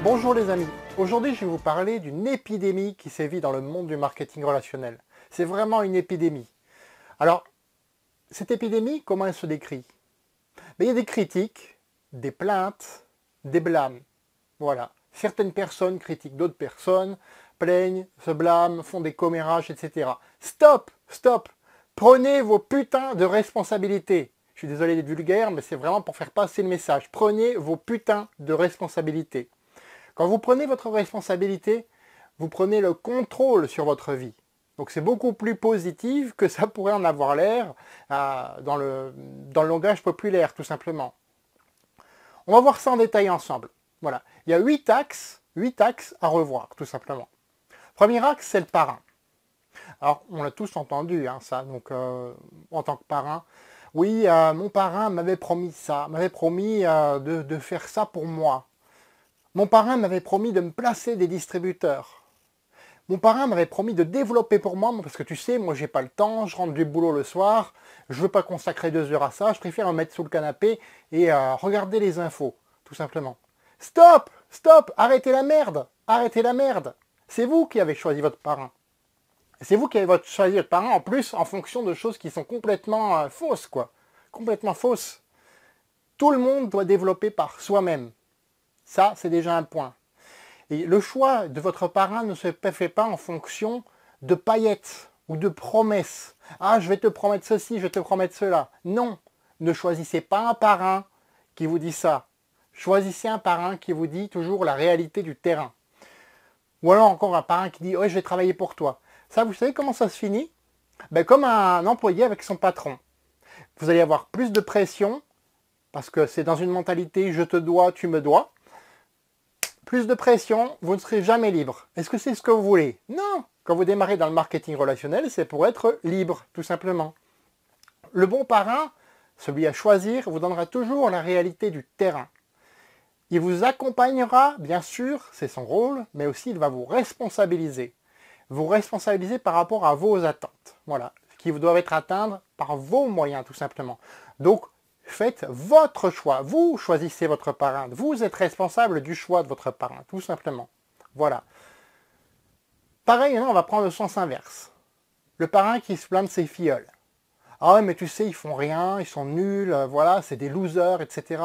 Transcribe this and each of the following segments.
Bonjour les amis, aujourd'hui je vais vous parler d'une épidémie qui sévit dans le monde du marketing relationnel. C'est vraiment une épidémie. Alors, cette épidémie, comment elle se décrit? Il y a des critiques, des plaintes, des blâmes. Voilà. Certaines personnes critiquent d'autres personnes, plaignent, se blâment, font des commérages, etc. Stop! Stop! Prenez vos putains de responsabilités. Je suis désolé d'être vulgaire, mais c'est vraiment pour faire passer le message. Prenez vos putains de responsabilités. Quand vous prenez votre responsabilité, vous prenez le contrôle sur votre vie. Donc c'est beaucoup plus positif que ça pourrait en avoir l'air dans le langage populaire, tout simplement. On va voir ça en détail ensemble. Voilà. Il y a 8 axes à revoir, tout simplement. Premier axe, c'est le parrain. Alors, on l'a tous entendu, hein, ça, donc en tant que parrain. Oui, mon parrain m'avait promis ça, m'avait promis de faire ça pour moi. Mon parrain m'avait promis de me placer des distributeurs. Mon parrain m'avait promis de développer pour moi, parce que tu sais, moi j'ai pas le temps, je rentre du boulot le soir, je veux pas consacrer 2 heures à ça, je préfère me mettre sous le canapé et regarder les infos, tout simplement. Stop! Stop! Arrêtez la merde! Arrêtez la merde! C'est vous qui avez choisi votre parrain. C'est vous qui avez choisi votre parrain, en plus, en fonction de choses qui sont complètement fausses, quoi. Complètement fausses. Tout le monde doit développer par soi-même. Ça, c'est déjà un point. Et le choix de votre parrain ne se fait pas en fonction de paillettes ou de promesses. Ah, je vais te promettre ceci, je vais te promettre cela. Non, ne choisissez pas un parrain qui vous dit ça. Choisissez un parrain qui vous dit toujours la réalité du terrain. Ou alors encore un parrain qui dit « Ouais, je vais travailler pour toi ». Ça, vous savez comment ça se finit? Comme un employé avec son patron. Vous allez avoir plus de pression, parce que c'est dans une mentalité « je te dois, tu me dois ». Plus de pression, vous ne serez jamais libre. Est-ce que c'est ce que vous voulez? Non! Quand vous démarrez dans le marketing relationnel, c'est pour être libre, tout simplement. Le bon parrain, celui à choisir, vous donnera toujours la réalité du terrain. Il vous accompagnera, bien sûr, c'est son rôle, mais aussi il va vous responsabiliser. Vous responsabiliser par rapport à vos attentes. Voilà, qui doivent être atteintes par vos moyens, tout simplement. Donc, faites votre choix. Vous choisissez votre parrain. Vous êtes responsable du choix de votre parrain, tout simplement. Voilà. Pareil, on va prendre le sens inverse. Le parrain qui se plaint de ses filleuls. Ah ouais, mais tu sais, ils font rien, ils sont nuls, voilà, c'est des losers, etc.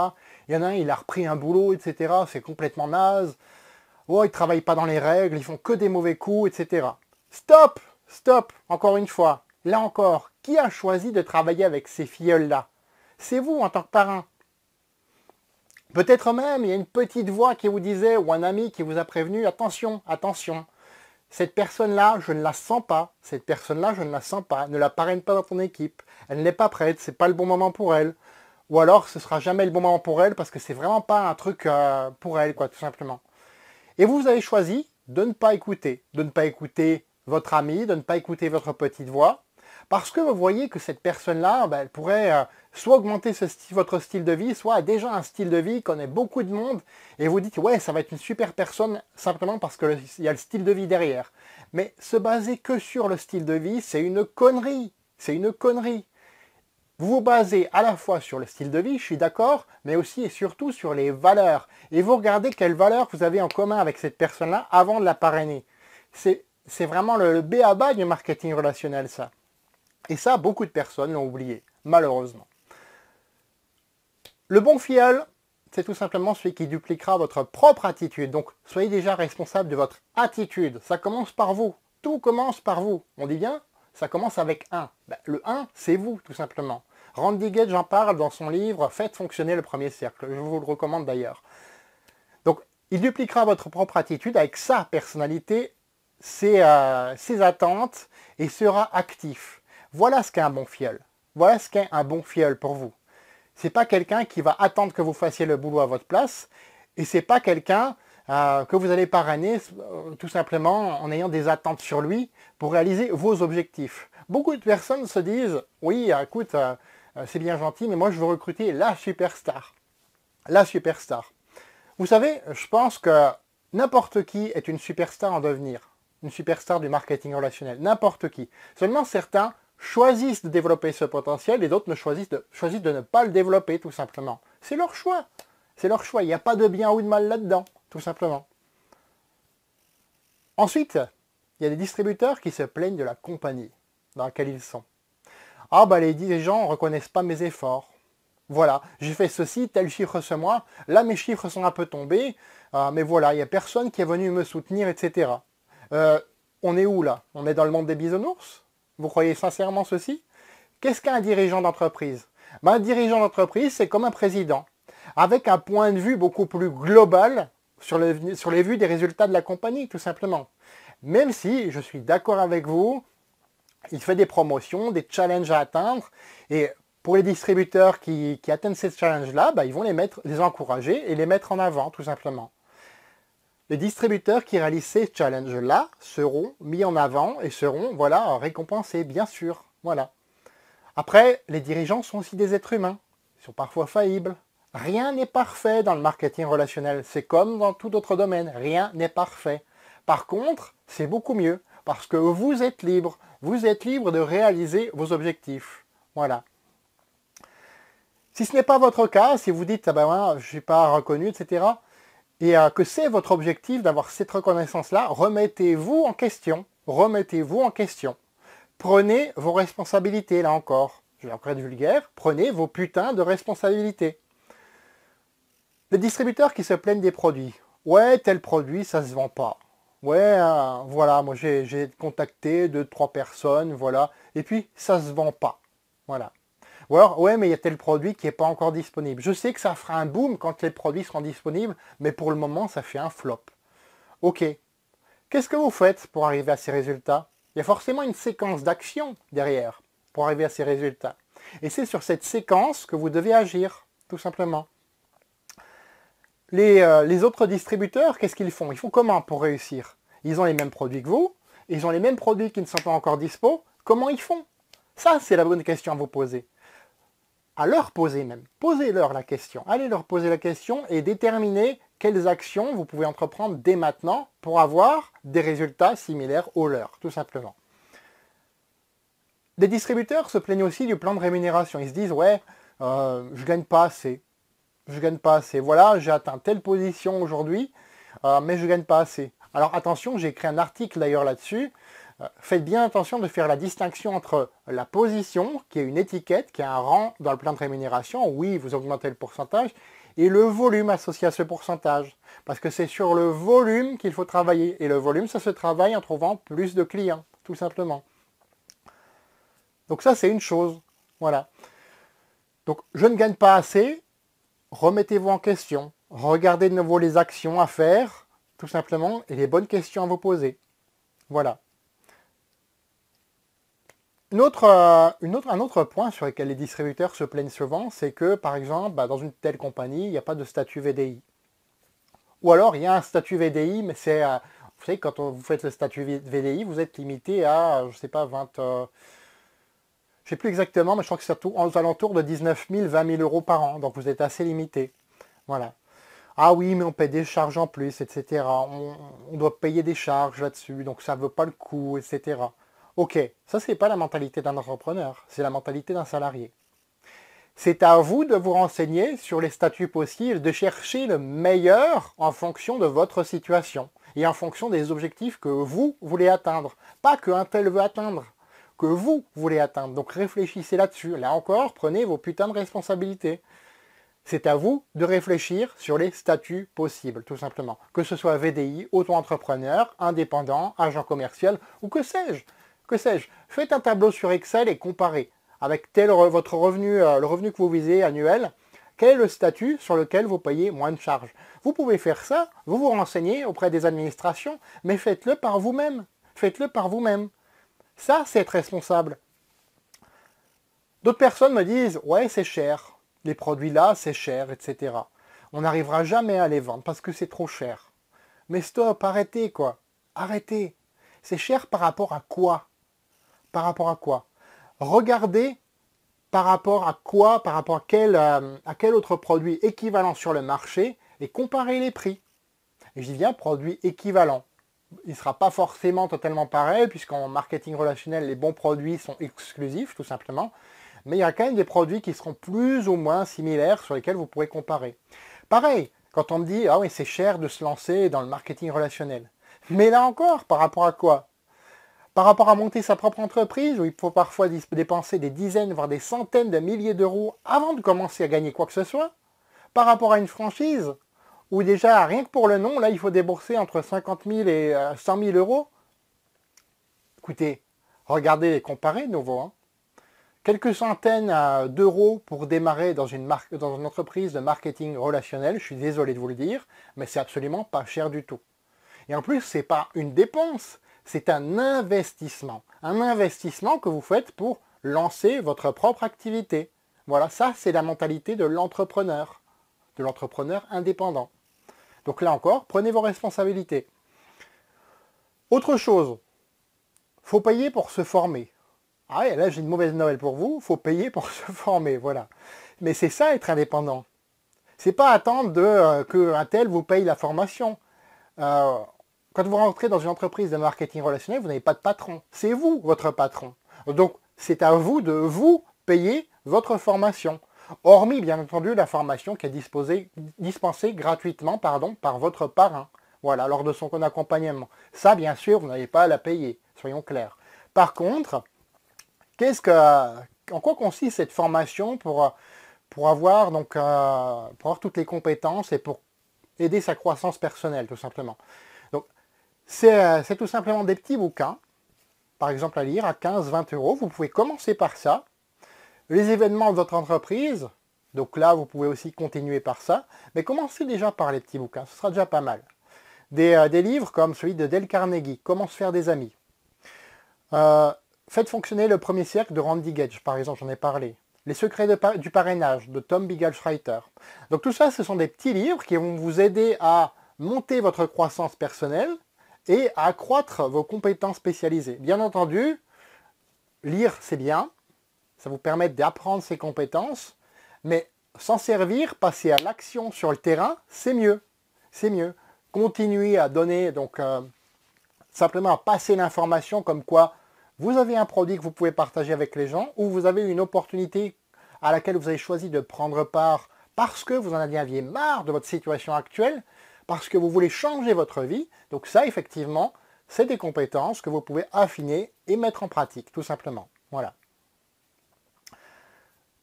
Il y en a un, il a repris un boulot, etc. C'est complètement naze. Oh, ils travaillent pas dans les règles, ils font que des mauvais coups, etc. Stop! Stop! Encore une fois. Là encore, qui a choisi de travailler avec ces filleuls-là? C'est vous en tant que parrain. Peut-être même, il y a une petite voix qui vous disait, ou un ami qui vous a prévenu, attention, attention, cette personne-là, je ne la sens pas, cette personne-là, je ne la sens pas, ne la parraine pas dans ton équipe, elle n'est pas prête, c'est pas le bon moment pour elle. Ou alors, ce sera jamais le bon moment pour elle, parce que c'est vraiment pas un truc pour elle, quoi, tout simplement. Et vous avez choisi de ne pas écouter votre ami, de ne pas écouter votre petite voix, parce que vous voyez que cette personne-là, elle pourrait soit augmenter votre style de vie, soit a déjà un style de vie, connaît beaucoup de monde, et vous dites, ouais, ça va être une super personne, simplement parce qu'il y a le style de vie derrière. Mais se baser que sur le style de vie, c'est une connerie. C'est une connerie. Vous vous basez à la fois sur le style de vie, je suis d'accord, mais aussi et surtout sur les valeurs. Et vous regardez quelles valeurs vous avez en commun avec cette personne-là avant de la parrainer. C'est vraiment le b.a.-ba du marketing relationnel, ça. Et ça, beaucoup de personnes l'ont oublié, malheureusement. Le bon filleul, c'est tout simplement celui qui dupliquera votre propre attitude. Donc, soyez déjà responsable de votre attitude. Ça commence par vous. Tout commence par vous. On dit bien, ça commence avec 1. Le 1, c'est vous, tout simplement. Randy Gage en parle dans son livre « Faites fonctionner le premier cercle ». Je vous le recommande d'ailleurs. Donc, il dupliquera votre propre attitude avec sa personnalité, ses attentes, et sera actif. Voilà ce qu'est un bon filleul. Voilà ce qu'est un bon filleul pour vous. C'est pas quelqu'un qui va attendre que vous fassiez le boulot à votre place, et c'est pas quelqu'un que vous allez parrainer tout simplement en ayant des attentes sur lui pour réaliser vos objectifs. Beaucoup de personnes se disent « Oui, écoute, c'est bien gentil, mais moi je veux recruter la superstar. » La superstar. Vous savez, je pense que n'importe qui est une superstar en devenir. Une superstar du marketing relationnel. N'importe qui. Seulement certains choisissent de développer ce potentiel et d'autres choisissent de ne pas le développer, tout simplement. C'est leur choix. C'est leur choix. Il n'y a pas de bien ou de mal là-dedans, tout simplement. Ensuite, il y a des distributeurs qui se plaignent de la compagnie dans laquelle ils sont. Ah bah les dirigeants ne reconnaissent pas mes efforts. Voilà, j'ai fait ceci, tel chiffre ce mois, là mes chiffres sont un peu tombés, mais voilà, il n'y a personne qui est venu me soutenir, etc. On est où là? On est dans le monde des bisounours? Vous croyez sincèrement ceci? Qu'est-ce qu'un dirigeant d'entreprise? Ben, un dirigeant d'entreprise, c'est comme un président, avec un point de vue beaucoup plus global sur les vues des résultats de la compagnie, tout simplement. Même si, je suis d'accord avec vous, il fait des promotions, des challenges à atteindre, et pour les distributeurs qui atteignent ces challenges-là, ben, ils vont les encourager et les mettre en avant, tout simplement. Les distributeurs qui réalisent ces challenges-là seront mis en avant et seront, voilà, récompensés, bien sûr. Voilà. Après, les dirigeants sont aussi des êtres humains. Ils sont parfois faillibles. Rien n'est parfait dans le marketing relationnel. C'est comme dans tout autre domaine. Rien n'est parfait. Par contre, c'est beaucoup mieux parce que vous êtes libre. Vous êtes libre de réaliser vos objectifs. Voilà. Si ce n'est pas votre cas, si vous dites « ah ben ouais, je ne suis pas reconnu, etc. » et que c'est votre objectif d'avoir cette reconnaissance-là, remettez-vous en question. Remettez-vous en question. Prenez vos responsabilités, là encore. Je vais encore être vulgaire. Prenez vos putains de responsabilités. Les distributeurs qui se plaignent des produits. Ouais, tel produit, ça se vend pas. Ouais, voilà, moi j'ai contacté 2-3 personnes, voilà. Et puis, ça se vend pas. Voilà. Ou alors, ouais, mais il y a tel produit qui n'est pas encore disponible. Je sais que ça fera un boom quand les produits seront disponibles, mais pour le moment, ça fait un flop. Ok. Qu'est-ce que vous faites pour arriver à ces résultats? Il y a forcément une séquence d'action derrière pour arriver à ces résultats. Et c'est sur cette séquence que vous devez agir, tout simplement. Les autres distributeurs, qu'est-ce qu'ils font? Ils font comment pour réussir? Ils ont les mêmes produits que vous, ils ont les mêmes produits qui ne sont pas encore dispo. Comment ils font? Ça, c'est la bonne question à vous poser. À leur poser même. Posez-leur la question. Allez leur poser la question et déterminez quelles actions vous pouvez entreprendre dès maintenant pour avoir des résultats similaires aux leurs, tout simplement. Des distributeurs se plaignent aussi du plan de rémunération. Ils se disent, ouais, je gagne pas assez. Je gagne pas assez. Voilà, j'ai atteint telle position aujourd'hui, mais je gagne pas assez. Alors attention, j'ai écrit un article d'ailleurs là-dessus. Faites bien attention de faire la distinction entre la position, qui est une étiquette, qui est un rang dans le plan de rémunération, oui, vous augmentez le pourcentage, et le volume associé à ce pourcentage. Parce que c'est sur le volume qu'il faut travailler. Et le volume, ça se travaille en trouvant plus de clients, tout simplement. Donc ça, c'est une chose. Voilà. Donc, je ne gagne pas assez. Remettez-vous en question. Regardez de nouveau les actions à faire, tout simplement, et les bonnes questions à vous poser. Voilà. Un autre point sur lequel les distributeurs se plaignent souvent, c'est que, par exemple, dans une telle compagnie, il n'y a pas de statut VDI. Ou alors, il y a un statut VDI, mais c'est... vous savez, quand vous faites le statut VDI, vous êtes limité à, je ne sais pas, 20... je ne sais plus exactement, mais je crois que c'est aux alentours de 19 000, 20 000 euros par an. Donc, vous êtes assez limité. Voilà. Ah oui, mais on paie des charges en plus, etc. On doit payer des charges là-dessus, donc ça ne vaut pas le coup, etc. Ok, ça c'est pas la mentalité d'un entrepreneur, c'est la mentalité d'un salarié. C'est à vous de vous renseigner sur les statuts possibles, de chercher le meilleur en fonction de votre situation et en fonction des objectifs que vous voulez atteindre. Pas qu'un tel veut atteindre, que vous voulez atteindre. Donc réfléchissez là-dessus. Là encore, prenez vos putains de responsabilités. C'est à vous de réfléchir sur les statuts possibles, tout simplement. Que ce soit VDI, auto-entrepreneur, indépendant, agent commercial ou que sais-je. Que sais-je? Faites un tableau sur Excel et comparez avec votre revenu, le revenu que vous visez annuel, quel est le statut sur lequel vous payez moins de charges. Vous pouvez faire ça, vous vous renseignez auprès des administrations, mais faites-le par vous-même. Faites-le par vous-même. Ça, c'est être responsable. D'autres personnes me disent, ouais, c'est cher. Les produits là, c'est cher, etc. On n'arrivera jamais à les vendre parce que c'est trop cher. Mais stop, arrêtez quoi. Arrêtez. C'est cher par rapport à quoi? Par rapport à quoi? Regardez par rapport à quoi, par rapport à quel autre produit équivalent sur le marché et comparez les prix. Et je dis bien produit équivalent. Il ne sera pas forcément totalement pareil puisqu'en marketing relationnel, les bons produits sont exclusifs tout simplement. Mais il y a quand même des produits qui seront plus ou moins similaires sur lesquels vous pourrez comparer. Pareil, quand on me dit « Ah oui, c'est cher de se lancer dans le marketing relationnel ». Mais là encore, par rapport à quoi? Par rapport à monter sa propre entreprise, où il faut parfois dépenser des dizaines, voire des centaines de milliers d'euros avant de commencer à gagner quoi que ce soit? Par rapport à une franchise, où déjà, rien que pour le nom, là, il faut débourser entre 50 000 et 100 000 euros. Écoutez, regardez et comparez de nouveau. Hein. Quelques centaines d'euros pour démarrer dans une entreprise de marketing relationnel, je suis désolé de vous le dire, mais c'est absolument pas cher du tout. Et en plus, ce n'est pas une dépense, c'est un investissement. Un investissement que vous faites pour lancer votre propre activité. Voilà, ça c'est la mentalité de l'entrepreneur indépendant. Donc là encore, prenez vos responsabilités. Autre chose, faut payer pour se former. Ah ouais, là j'ai une mauvaise nouvelle pour vous, faut payer pour se former, voilà. Mais c'est ça être indépendant. C'est pas attendre qu'un tel vous paye la formation. Quand vous rentrez dans une entreprise de marketing relationnel, vous n'avez pas de patron. C'est vous, votre patron. Donc, c'est à vous de vous payer votre formation. Hormis, bien entendu, la formation qui est dispensée gratuitement par votre parrain. Voilà, lors de son accompagnement. Ça, bien sûr, vous n'avez pas à la payer, soyons clairs. Par contre, en quoi consiste cette formation pour avoir toutes les compétences et pour aider sa croissance personnelle, tout simplement. Donc, c'est tout simplement des petits bouquins, par exemple à lire à 15-20 euros. Vous pouvez commencer par ça. Les événements de votre entreprise, donc là, vous pouvez aussi continuer par ça. Mais commencez déjà par les petits bouquins, ce sera déjà pas mal. Des livres comme celui de Dale Carnegie, Comment se faire des amis. Faites fonctionner le premier cercle de Randy Gage, par exemple, j'en ai parlé. Les secrets du parrainage de Tom Bigalschreiter. Donc tout ça, ce sont des petits livres qui vont vous aider à monter votre croissance personnelle et à accroître vos compétences spécialisées. Bien entendu, lire, c'est bien. Ça vous permet d'apprendre ces compétences. Mais s'en servir, passer à l'action sur le terrain, c'est mieux. C'est mieux. Continuez à donner, simplement à passer l'information comme quoi vous avez un produit que vous pouvez partager avec les gens ou vous avez une opportunité à laquelle vous avez choisi de prendre part parce que vous en aviez marre de votre situation actuelle, parce que vous voulez changer votre vie. Donc ça, effectivement, c'est des compétences que vous pouvez affiner et mettre en pratique, tout simplement. Voilà.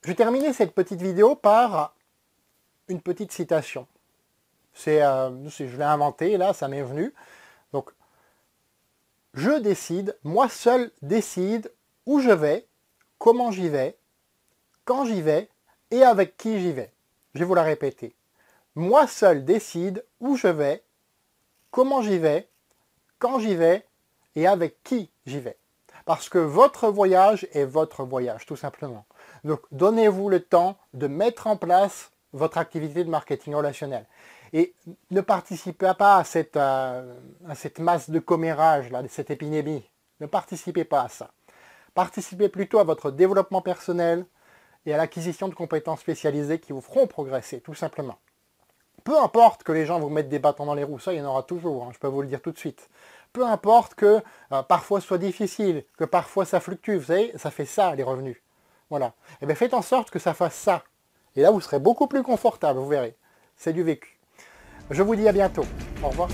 Je vais terminer cette petite vidéo par une petite citation. Je l'ai inventé, là, ça m'est venu. Donc, je décide, moi seul décide où je vais, comment j'y vais, quand j'y vais et avec qui j'y vais. Je vais vous la répéter. Moi seul décide où je vais, comment j'y vais, quand j'y vais et avec qui j'y vais. Parce que votre voyage est votre voyage, tout simplement. Donc, donnez-vous le temps de mettre en place votre activité de marketing relationnel. Et ne participez pas à cette masse de commérage, là, de cette épidémie. Ne participez pas à ça. Participez plutôt à votre développement personnel et à l'acquisition de compétences spécialisées qui vous feront progresser, tout simplement. Peu importe que les gens vous mettent des bâtons dans les roues, ça il y en aura toujours, hein, je peux vous le dire tout de suite. Peu importe que parfois ce soit difficile, que parfois ça fluctue, vous savez, ça fait ça les revenus. Voilà. Et bien faites en sorte que ça fasse ça. Et là vous serez beaucoup plus confortable, vous verrez. C'est du vécu. Je vous dis à bientôt. Au revoir.